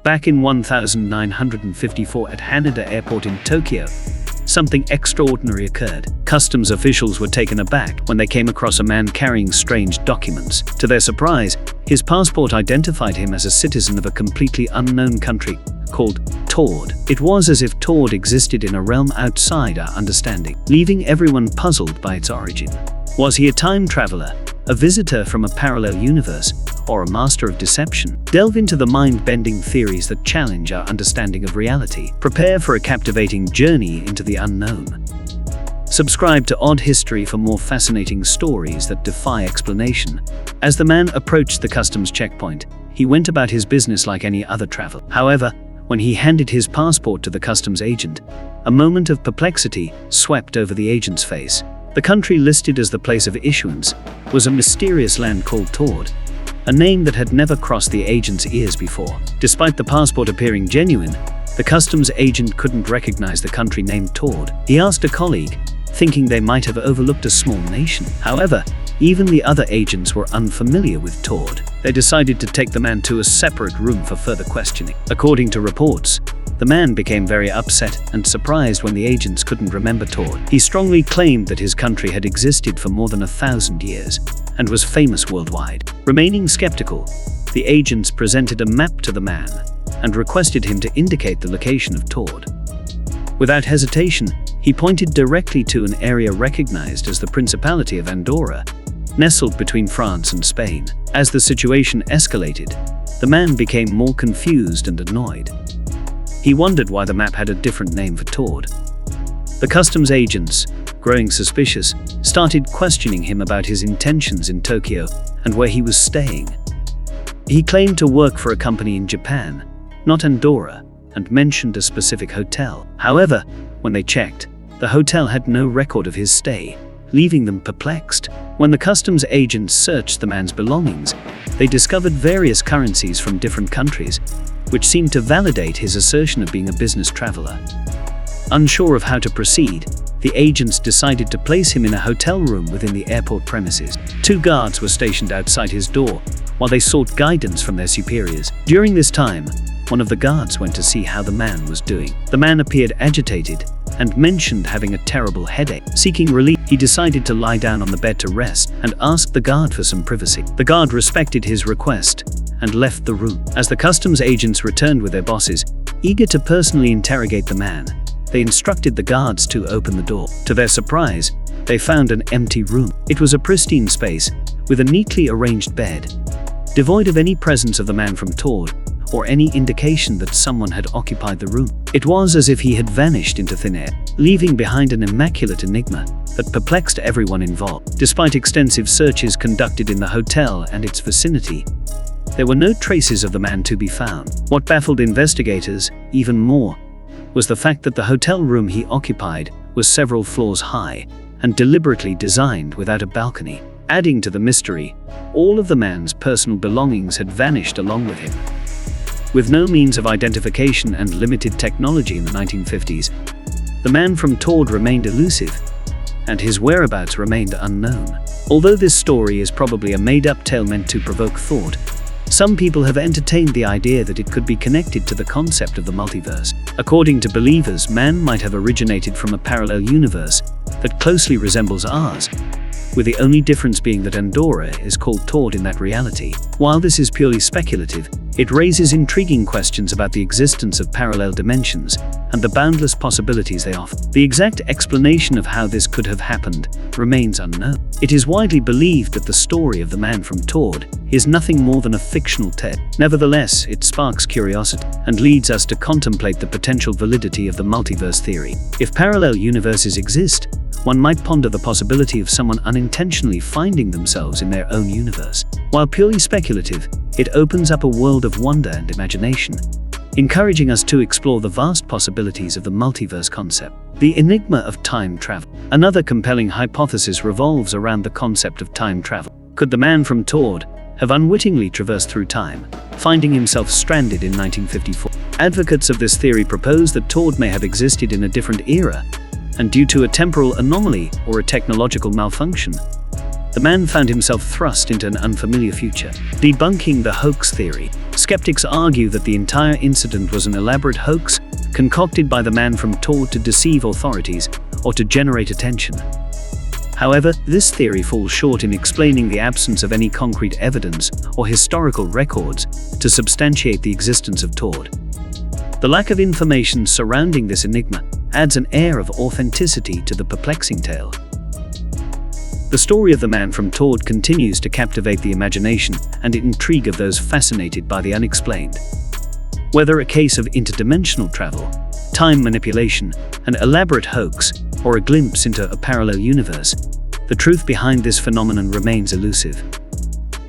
Back in 1954 at Haneda Airport in Tokyo, something extraordinary occurred. Customs officials were taken aback when they came across a man carrying strange documents. To their surprise, his passport identified him as a citizen of a completely unknown country called Taured. It was as if Taured existed in a realm outside our understanding, leaving everyone puzzled by its origin. Was he a time traveler, a visitor from a parallel universe, or a master of deception? Delve into the mind-bending theories that challenge our understanding of reality. Prepare for a captivating journey into the unknown. Subscribe to Odd History for more fascinating stories that defy explanation. As the man approached the customs checkpoint, he went about his business like any other traveler. However, when he handed his passport to the customs agent, a moment of perplexity swept over the agent's face. The country listed as the place of issuance was a mysterious land called Taured, a name that had never crossed the agent's ears before. Despite the passport appearing genuine, the customs agent couldn't recognize the country named Taured. He asked a colleague, thinking they might have overlooked a small nation. However, even the other agents were unfamiliar with Taured. They decided to take the man to a separate room for further questioning. According to reports, the man became very upset and surprised when the agents couldn't remember Taured. He strongly claimed that his country had existed for more than 1,000 years and was famous worldwide. Remaining skeptical, the agents presented a map to the man and requested him to indicate the location of Taured. Without hesitation, he pointed directly to an area recognized as the Principality of Andorra, nestled between France and Spain. As the situation escalated, the man became more confused and annoyed. He wondered why the map had a different name for Taured. The customs agents, growing suspicious, started questioning him about his intentions in Tokyo and where he was staying. He claimed to work for a company in Japan, not Andorra, and mentioned a specific hotel. However, when they checked, the hotel had no record of his stay, leaving them perplexed. When the customs agents searched the man's belongings, they discovered various currencies from different countries, which seemed to validate his assertion of being a business traveler. Unsure of how to proceed, the agents decided to place him in a hotel room within the airport premises. 2 guards were stationed outside his door while they sought guidance from their superiors. During this time, one of the guards went to see how the man was doing. The man appeared agitated and mentioned having a terrible headache. Seeking relief, he decided to lie down on the bed to rest and asked the guard for some privacy. The guard respected his request and left the room. As the customs agents returned with their bosses, eager to personally interrogate the man, they instructed the guards to open the door. To their surprise, they found an empty room. It was a pristine space with a neatly arranged bed, devoid of any presence of the man from Taured or any indication that someone had occupied the room. It was as if he had vanished into thin air, leaving behind an immaculate enigma that perplexed everyone involved. Despite extensive searches conducted in the hotel and its vicinity, there were no traces of the man to be found. What baffled investigators even more was the fact that the hotel room he occupied was several floors high and deliberately designed without a balcony. Adding to the mystery, all of the man's personal belongings had vanished along with him. With no means of identification and limited technology in the 1950s, the man from Taured remained elusive, and his whereabouts remained unknown. Although this story is probably a made-up tale meant to provoke thought, some people have entertained the idea that it could be connected to the concept of the multiverse. According to believers, man might have originated from a parallel universe that closely resembles ours, with the only difference being that Andorra is called Taured in that reality. While this is purely speculative, it raises intriguing questions about the existence of parallel dimensions and the boundless possibilities they offer. The exact explanation of how this could have happened remains unknown. It is widely believed that the story of the man from Taured is nothing more than a fictional tale. Nevertheless, it sparks curiosity and leads us to contemplate the potential validity of the multiverse theory. If parallel universes exist, one might ponder the possibility of someone unintentionally finding themselves in their own universe. While purely speculative, it opens up a world of wonder and imagination, encouraging us to explore the vast possibilities of the multiverse concept. The enigma of time travel. Another compelling hypothesis revolves around the concept of time travel. Could the man from Taured have unwittingly traversed through time, finding himself stranded in 1954? Advocates of this theory propose that Taured may have existed in a different era, and due to a temporal anomaly or a technological malfunction, the man found himself thrust into an unfamiliar future. Debunking the hoax theory, skeptics argue that the entire incident was an elaborate hoax concocted by the man from Taured to deceive authorities or to generate attention. However, this theory falls short in explaining the absence of any concrete evidence or historical records to substantiate the existence of Taured. The lack of information surrounding this enigma adds an air of authenticity to the perplexing tale. The story of the man from Taured continues to captivate the imagination and intrigue of those fascinated by the unexplained. Whether a case of interdimensional travel, time manipulation, an elaborate hoax, or a glimpse into a parallel universe, the truth behind this phenomenon remains elusive.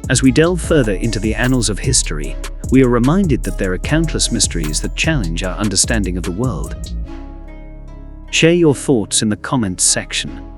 As we delve further into the annals of history, we are reminded that there are countless mysteries that challenge our understanding of the world. Share your thoughts in the comments section.